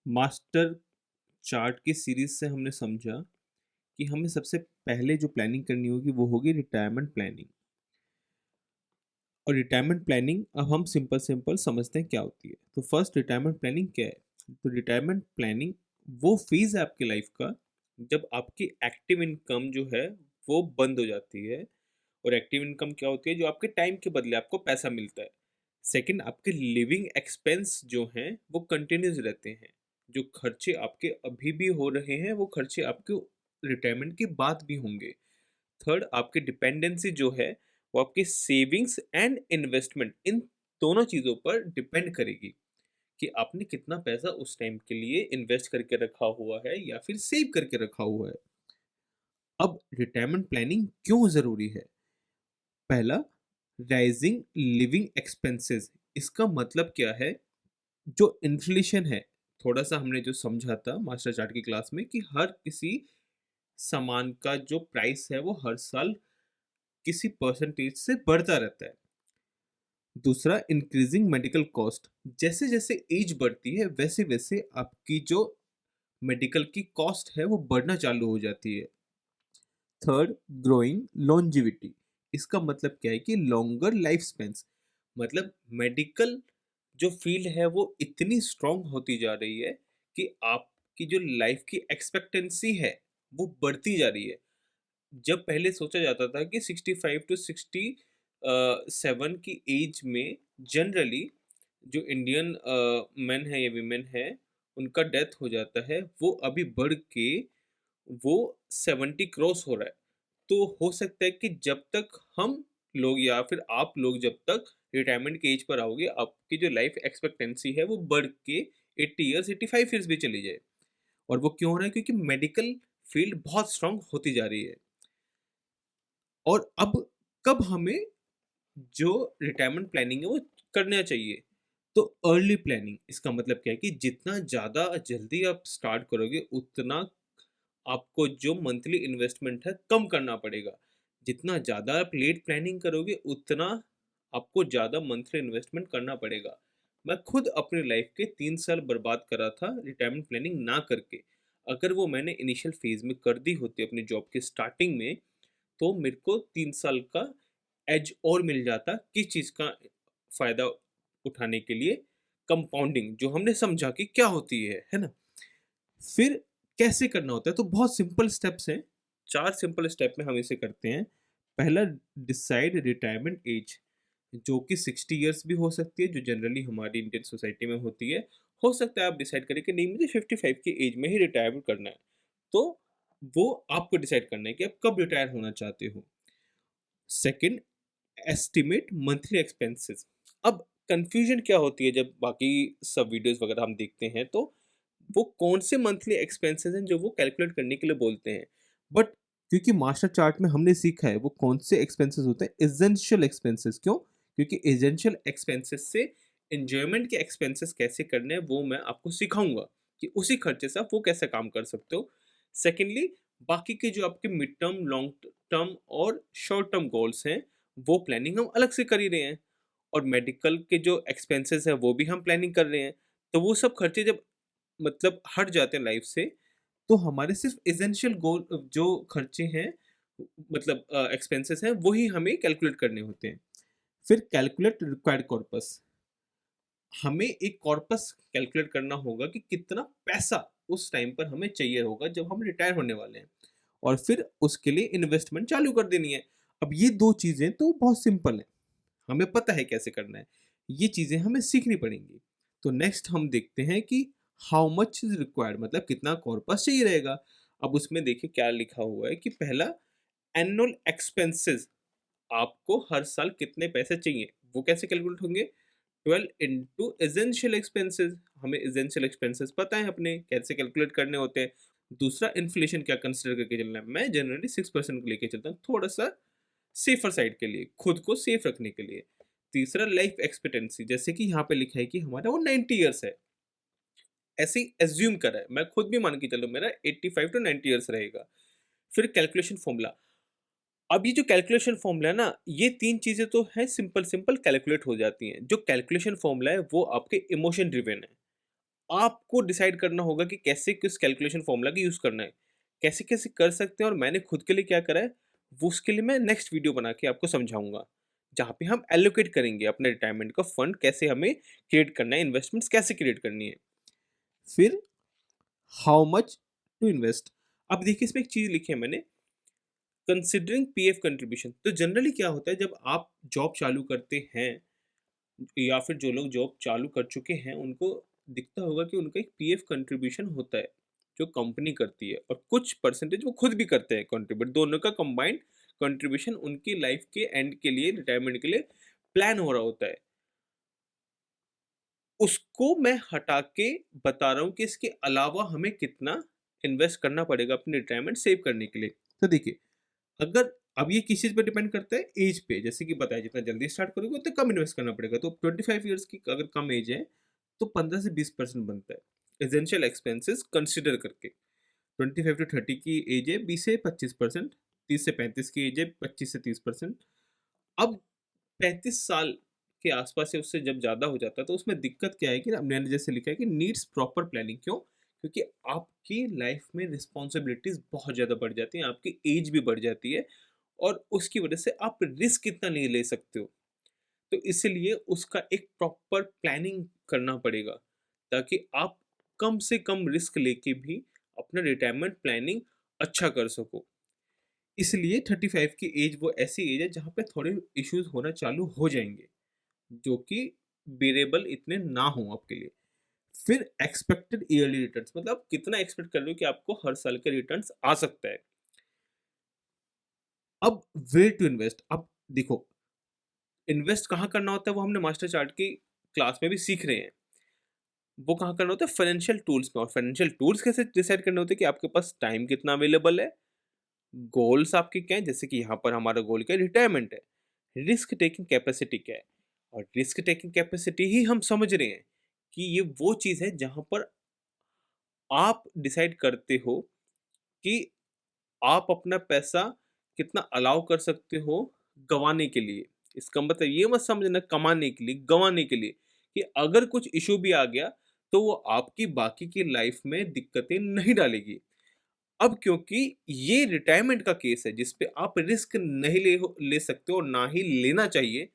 Master chart की series से हमने समझा कि हमें सबसे पहले जो प्लानिंग करनी होगी वो होगी रिटायरमेंट प्लानिंग। और रिटायरमेंट प्लानिंग अब हम सिंपल सिंपल समझते हैं क्या होती है। तो फर्स्ट, रिटायरमेंट प्लानिंग क्या है? तो रिटायरमेंट प्लानिंग वो फेज है आपकी लाइफ का जब आपकी एक्टिव इनकम जो है वो बंद हो जाती है। और एक्टिव इनकम क्या होती है? जो आपके टाइम के बदले आपको पैसा मिलता है। सेकंड, आपके लिविंग एक्सपेंस जो हैं वो कंटिन्यूस रहते हैं। जो खर्चे आपके अभी भी हो रहे हैं वो खर्चे आपके रिटायरमेंट के बाद भी होंगे। थर्ड, आपकी डिपेंडेंसी जो है वो आपकी सेविंग्स एंड इन्वेस्टमेंट इन दोनों चीज़ों पर डिपेंड करेगी कि आपने कितना पैसा उस टाइम के लिए इन्वेस्ट करके रखा हुआ है या फिर सेव करके रखा हुआ है। अब रिटायरमेंट प्लानिंग क्यों ज़रूरी है? पहला, राइजिंग लिविंग एक्सपेंसेस। इसका मतलब क्या है? जो इन्फ्लेशन है, थोड़ा सा हमने जो समझा था मास्टर चार्ट की क्लास में कि हर किसी सामान का जो प्राइस है वो हर साल किसी परसेंटेज से बढ़ता रहता है। दूसरा, इंक्रीजिंग मेडिकल कॉस्ट। जैसे जैसे एज बढ़ती है वैसे वैसे आपकी जो मेडिकल की कॉस्ट है वो बढ़ना चालू हो जाती है। Third, growing longevity. इसका मतलब क्या है कि लॉन्गर लाइफ स्पेंस। मतलब मेडिकल जो फील्ड है वो इतनी स्ट्रांग होती जा रही है कि आपकी जो लाइफ की एक्सपेक्टेंसी है वो बढ़ती जा रही है। जब पहले सोचा जाता था कि 65 टू 67 की एज में जनरली जो इंडियन मेन है या वीमेन है उनका डेथ हो जाता है, वो अभी बढ़ के वो 70 क्रॉस हो रहा है। तो हो सकता है कि जब तक हम लोग या फिर आप लोग जब तक रिटायरमेंट के एज पर आओगे, आपकी जो लाइफ एक्सपेक्टेंसी है वो बढ़ के 80 ईयर्स 85 ईयर्स भी चली जाए। और वो क्यों हो रहा है? क्योंकि मेडिकल फील्ड बहुत स्ट्रांग होती जा रही है। और अब कब हमें जो रिटायरमेंट प्लानिंग है वो करना चाहिए? तो अर्ली प्लानिंग, इसका मतलब क्या है कि जितना ज़्यादा जल्दी आप स्टार्ट करोगे उतना आपको जो मंथली इन्वेस्टमेंट है कम करना पड़ेगा। जितना ज़्यादा आप लेट प्लानिंग करोगे उतना आपको ज़्यादा मंथली इन्वेस्टमेंट करना पड़ेगा। मैं खुद अपनी लाइफ के 3 साल बर्बाद करा था रिटायरमेंट प्लानिंग ना करके। अगर वो मैंने इनिशियल फेज में कर दी होती अपनी जॉब के स्टार्टिंग में, तो मेरे को 3 साल का एज और मिल जाता। किस चीज़ का फ़ायदा उठाने के लिए? कंपाउंडिंग, जो हमने समझा कि क्या होती है ना? फिर कैसे करना होता है? तो बहुत सिंपल स्टेप्स हैं। 4 सिंपल स्टेप में हम इसे करते हैं। पहला, डिसाइड रिटायरमेंट एज, जो कि 60 इयर्स भी हो सकती है, जो जनरली हमारी इंडियन सोसाइटी में होती है। हो सकता है आप डिसाइड करें कि नहीं, मुझे 55 की एज में ही रिटायरमेंट करना है। तो वो आपको डिसाइड करना है कि आप कब रिटायर होना चाहते हो। Second, estimate monthly expenses. अब कंफ्यूजन क्या होती है जब बाकी सब वीडियोस वगैरह हम देखते हैं, तो वो कौन से मंथली एक्सपेंसेस हैं जो वो कैलकुलेट करने के लिए बोलते हैं। बट क्योंकि मास्टर चार्ट में हमने सीखा है वो कौन से एक्सपेंसेस होते हैं, एसेंशियल एक्सपेंसेस। क्यों? क्योंकि एसेंशियल एक्सपेंसेस से एंजॉयमेंट के एक्सपेंसेस कैसे करने हैं वो मैं आपको सिखाऊंगा कि उसी खर्चे से आप वो कैसे काम कर सकते हो। सेकेंडली, बाकी के जो आपके मिड टर्म, लॉन्ग टर्म और शॉर्ट टर्म गोल्स हैं वो प्लानिंग हम अलग से कर ही रहे हैं। और मेडिकल के जो एक्सपेंसेस हैं वो भी हम प्लानिंग कर रहे हैं। तो वो सब खर्चे जब मतलब हट जाते हैं लाइफ से, तो हमारे सिर्फ एसेंशियल गोल जो खर्चे हैं, मतलब एक्सपेंसेस हैं, वही हमें कैलकुलेट करने होते हैं। फिर कैलकुलेट रिक्वायर्ड कॉर्पस। हमें एक कॉर्पस कैलकुलेट करना होगा कि कितना पैसा उस टाइम पर हमें चाहिए होगा जब हम रिटायर होने वाले हैं। और फिर उसके लिए इन्वेस्टमेंट चालू कर देनी है। अब ये दो चीज़ें तो बहुत सिंपल है, हमें पता है कैसे करना है। ये चीज़ें हमें सीखनी पड़ेंगी। तो नेक्स्ट हम देखते हैं कि हाउ मच इज़ रिक्वायर्ड, मतलब कितना कॉर्पस चाहिए रहेगा। अब उसमें देखिए क्या लिखा हुआ है कि पहला, एनुअल एक्सपेंसेस। आपको हर साल कितने पैसे चाहिए वो कैसे कैलकुलेट होंगे? 12 इंटू एसेंशियल एक्सपेंसेस। हमें एसेंशियल एक्सपेंसेस पता है अपने कैसे कैलकुलेट करने होते हैं। दूसरा, इन्फ्लेशन क्या कंसिडर करके चलना है? मैं जनरली 6% को लेके चलता हूँ, थोड़ा सा सेफर साइड के लिए, खुद को सेफ रखने के लिए। तीसरा, लाइफ एक्सपेक्टेंसी, जैसे कि यहाँ पे लिखा है कि हमारा वो 90 ईयर्स है, ऐसे ही एज्यूम करा है, मैं खुद भी मान के चलो मेरा 85 टू 90 ईयर्स रहेगा। फिर कैलकुलेशन फॉर्मूला। अब ये जो कैलकुलेशन फॉर्मूला है ना, ये 3 चीज़ें तो है सिंपल सिंपल कैलकुलेट हो जाती हैं। जो कैलकुलेशन फॉर्मूला है वो आपके इमोशन ड्रिवन है। आपको डिसाइड करना होगा कि कैसे किस कैलकुलेशन फॉर्मूला का यूज़ करना है। कैसे-कैसे कर सकते हैं और मैंने खुद के लिए क्या करा है, वो उसके लिए मैं नेक्स्ट वीडियो बना के आपको समझाऊँगा। जहाँ पे हम एलोकेट करेंगे अपने रिटायरमेंट का फंड कैसे हमें क्रिएट करना है, इन्वेस्टमेंट्स कैसे क्रिएट करनी है। फिर हाउ मच टू इन्वेस्ट। अब देखिए इसमें एक चीज़ लिखी है मैंने, कंसिडरिंग पीएफ कंट्रीब्यूशन। तो जनरली क्या होता है जब आप जॉब चालू करते हैं या फिर जो लोग जॉब चालू कर चुके हैं उनको दिखता होगा कि उनका एक पीएफ कंट्रीब्यूशन होता है जो कंपनी करती है और कुछ परसेंटेज वो खुद भी करते हैं कंट्रीब्यूट। दोनों का कंबाइंड कंट्रीब्यूशन उनकी लाइफ के एंड के लिए, रिटायरमेंट के लिए प्लान हो रहा होता है। उसको मैं हटा के बता रहा हूँ कि इसके अलावा हमें कितना इन्वेस्ट करना पड़ेगा अपनी रिटायरमेंट सेव करने के लिए। तो देखिए, अगर अब ये किस चीज़ पे डिपेंड करता है, एज पे। जैसे कि बताया जितना जल्दी स्टार्ट करोगे उतना कम इन्वेस्ट करना पड़ेगा। तो 25 ईयर्स की अगर कम एज है तो 15 से 20% बनता है एसेंशियल एक्सपेंसेस कंसीडर करके। 25 टू 30 की एज है 20 से 25%, 30 से 35 की एज है 25 से 30%। अब 35 साल के आसपास या उससे जब ज़्यादा हो जाता है तो उसमें दिक्कत क्या है कि अब मैंने जैसे लिखा है कि नीड्स प्रॉपर प्लानिंग। क्यों? क्योंकि आपकी लाइफ में रिस्पॉन्सिबिलिटीज बहुत ज़्यादा बढ़ जाती हैं, आपकी एज भी बढ़ जाती है और उसकी वजह से आप रिस्क इतना नहीं ले सकते हो। तो इसलिए उसका एक प्रॉपर प्लानिंग करना पड़ेगा ताकि आप कम से कम रिस्क लेके भी अपना रिटायरमेंट प्लानिंग अच्छा कर सको। इसलिए 35 की एज वो ऐसी एज है जहाँ पे थोड़े इश्यूज होना चालू हो जाएंगे जो कि बेरेबल इतने ना हो आपके लिए। फिर एक्सपेक्टेड ईयरली रिटर्न्स, मतलब आप कितना एक्सपेक्ट कर रहे हो कि आपको हर साल के रिटर्न्स आ सकता है। अब वे टू इन्वेस्ट। अब देखो, इन्वेस्ट कहाँ करना होता है वो हमने मास्टर चार्ट की क्लास में भी सीख रहे हैं। वो कहाँ करना होता है, फाइनेंशियल टूल्स में। और फाइनेंशियल टूल्स कैसे डिसाइड करने होते हैं कि आपके पास टाइम कितना अवेलेबल है, गोल्स आपके क्या है, जैसे कि यहाँ पर हमारा गोल क्या है, रिटायरमेंट है। रिस्क टेकिंग कैपेसिटी क्या है, और रिस्क टेकिंग कैपेसिटी ही हम समझ रहे हैं कि ये वो चीज़ है जहाँ पर आप डिसाइड करते हो कि आप अपना पैसा कितना अलाउ कर सकते हो गँवाने के लिए। इसका मतलब ये मत समझना कमाने के लिए, गँवाने के लिए, कि अगर कुछ इश्यू भी आ गया, तो वो आपकी बाकी की लाइफ़ में दिक्कतें नहीं डालेगी। अब क्योंकि ये रिटायरमेंट का केस है जिस पे आप रिस्क नहीं ले सकते और ना ही लेना चाहिए,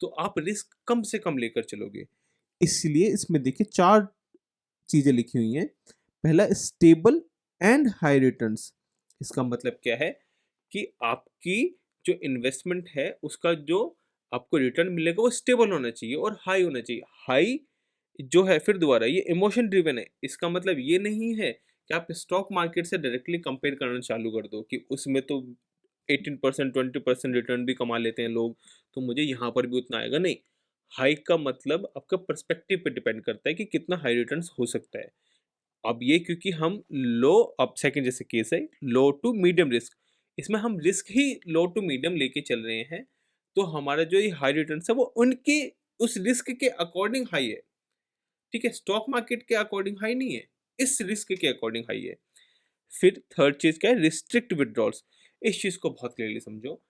तो आप रिस्क कम से कम लेकर चलोगे। इसलिए इसमें देखिए 4 चीज़ें लिखी हुई हैं। पहला, स्टेबल एंड हाई रिटर्न्स। इसका मतलब क्या है कि आपकी जो इन्वेस्टमेंट है उसका जो आपको रिटर्न मिलेगा वो स्टेबल होना चाहिए और हाई होना चाहिए। हाई जो है, फिर दोबारा ये इमोशन ड्रिवन है। इसका मतलब ये नहीं है कि आप स्टॉक मार्केट से डायरेक्टली कंपेयर करना चालू कर दो कि उसमें तो 18% 20% रिटर्न भी कमा लेते हैं लोग, तो मुझे यहाँ पर भी उतना आएगा। नहीं, हाई का मतलब आपका पर्सपेक्टिव पे डिपेंड करता है कि कितना हाई रिटर्न्स हो सकता है। अब ये क्योंकि हम लो, अब सेकंड जैसे केस है लो टू मीडियम रिस्क, इसमें हम रिस्क ही लो टू मीडियम लेके चल रहे हैं, तो हमारा जो ये हाई रिटर्न्स है वो उनके उस रिस्क के अकॉर्डिंग हाई है। ठीक है, स्टॉक मार्केट के अकॉर्डिंग हाई नहीं है, इस रिस्क के अकॉर्डिंग हाई है। फिर थर्ड चीज क्या है, रिस्ट्रिक्ट विड्रॉल्स। इस चीज को बहुत क्लियरली समझो।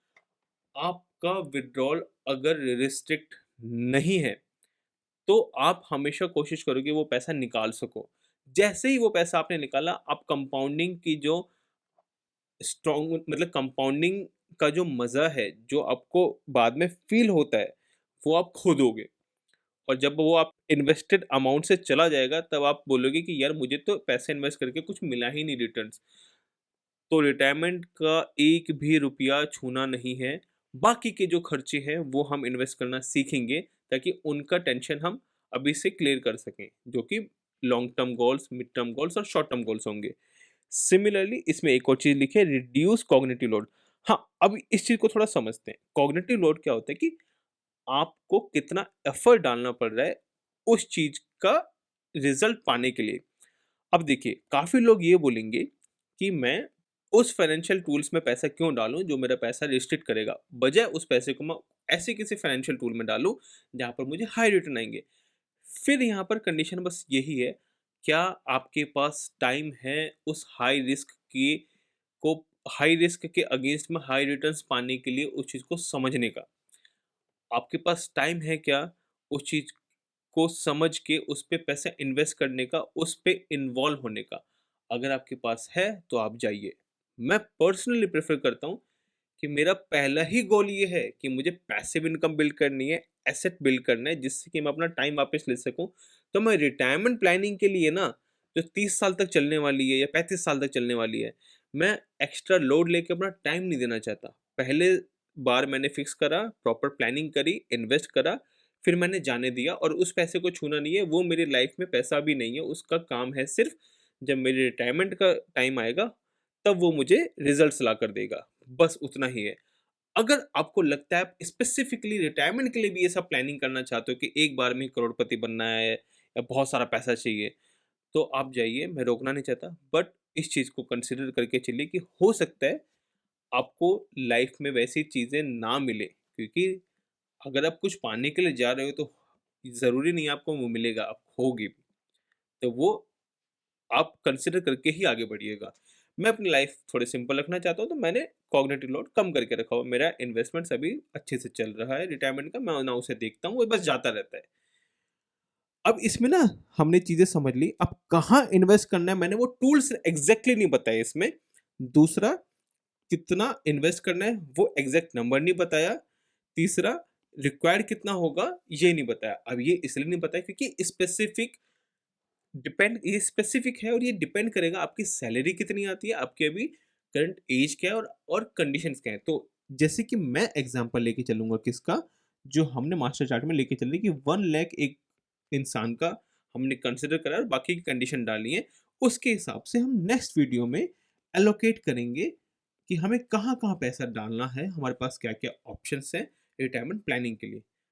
आपका विड्रॉल अगर रिस्ट्रिक्ट नहीं है तो आप हमेशा कोशिश करो कि वो पैसा निकाल सको। जैसे ही वो पैसा आपने निकाला, आप कंपाउंडिंग की जो स्ट्रॉन्ग, मतलब कंपाउंडिंग का जो मज़ा है, जो आपको बाद में फ़ील होता है, वो आप खो दोगे। और जब वो आप इन्वेस्टेड अमाउंट से चला जाएगा, तब आप बोलोगे कि यार मुझे तो पैसे इन्वेस्ट करके कुछ मिला ही नहीं रिटर्न्स। तो रिटायरमेंट का एक भी रुपया छूना नहीं है। बाकी के जो खर्चे हैं वो हम इन्वेस्ट करना सीखेंगे ताकि उनका टेंशन हम अभी से क्लियर कर सकें, जो कि long term goals, mid term goals और शॉर्ट टर्म गोल्स होंगे। सिमिलरली इसमें एक और चीज़ लिखी है, रिड्यूस कॉग्निटिव लोड। हाँ, अब इस चीज़ को थोड़ा समझते हैं। कॉग्निटिव लोड क्या होता है कि आपको कितना एफर्ट डालना पड़ रहा है उस चीज़ का रिज़ल्ट पाने के लिए। अब देखिए, काफ़ी लोग ये बोलेंगे कि मैं उस फाइनेंशियल टूल्स में पैसा क्यों डालूँ जो मेरा पैसा रिस्ट्रिक्ट करेगा, बजाय उस पैसे को मैं ऐसे किसी फाइनेंशियल टूल में डालूँ जहाँ पर मुझे हाई रिटर्न आएँगे। फिर यहाँ पर कंडीशन बस यही है, क्या आपके पास टाइम है उस हाई रिस्क की को हाई रिस्क के अगेंस्ट में हाई रिटर्न्स पाने के लिए उस चीज़ को समझने का? आपके पास टाइम है क्या उस चीज़ को समझ के उस पे पैसा इन्वेस्ट करने का, उस पे इन्वॉल्व होने का। अगर आपके पास है तो आप जाइए। मैं पर्सनली प्रेफ़र करता हूँ कि मेरा पहला ही गोल ये है कि मुझे पैसिव इनकम बिल्ड करनी है, एसेट बिल्ड करना है जिससे कि मैं अपना टाइम वापस ले सकूँ। तो मैं रिटायरमेंट प्लानिंग के लिए ना जो 30 साल तक चलने वाली है या 35 साल तक चलने वाली है, मैं एक्स्ट्रा लोड लेके अपना टाइम नहीं देना चाहता। पहले बार मैंने फिक्स करा, प्रॉपर प्लानिंग करी, इन्वेस्ट करा, फिर मैंने जाने दिया और उस पैसे को छूना नहीं है। वो मेरी लाइफ में पैसा भी नहीं है, उसका काम है सिर्फ़ जब मेरी रिटायरमेंट का टाइम आएगा, तब वो मुझे रिज़ल्ट्स ला कर देगा। बस उतना ही है। अगर आपको लगता है आप स्पेसिफिकली रिटायरमेंट के लिए भी ये सब प्लानिंग करना चाहते हो कि एक बार में ही करोड़पति बनना है या बहुत सारा पैसा चाहिए, तो आप जाइए, मैं रोकना नहीं चाहता। बट इस चीज़ को कंसिडर करके चलिए कि हो सकता है आपको लाइफ में वैसी चीज़ें ना मिले, क्योंकि अगर आप कुछ पाने के लिए जा रहे हो तो ज़रूरी नहीं है आपको वो मिलेगा, आप खोगे भी। तो वो आप कंसिडर करके ही आगे बढ़िएगा। मैं अपनी लाइफ़ थोड़ी सिंपल रखना चाहता हूँ, तो मैंने कॉग्निटिव लोड कम करके रखा हुआ है। मेरा इन्वेस्टमेंट्स अभी अच्छे से चल रहा है रिटायरमेंट का, मैं ना उसे देखता हूँ, वो बस जाता रहता है। अब इसमें ना हमने चीज़ें समझ ली, अब कहाँ इन्वेस्ट करना है मैंने वो टूल्स एग्ज़ैक्टली नहीं बताए इसमें। दूसरा, कितना इन्वेस्ट करना है वो एग्ज़ैक्ट नंबर नहीं बताया। तीसरा, रिक्वायर्ड कितना होगा ये नहीं बताया। अब ये इसलिए नहीं बताया क्योंकि ये स्पेसिफिक है और ये डिपेंड करेगा आपकी सैलरी कितनी आती है, आपकी अभी करंट एज क्या है और कंडीशंस क्या है। तो जैसे कि मैं एग्ज़ाम्पल लेके चलूँगा किसका, जो हमने मास्टर चार्ट में लेके चले कि 1 लाख एक इंसान का हमने कंसिडर करा और बाकी की कंडीशन डाली है। उसके हिसाब से हम नेक्स्ट वीडियो में एलोकेट करेंगे कि हमें कहाँ-कहाँ पैसा डालना है, हमारे पास क्या-क्या ऑप्शंस हैं रिटायरमेंट प्लानिंग के लिए।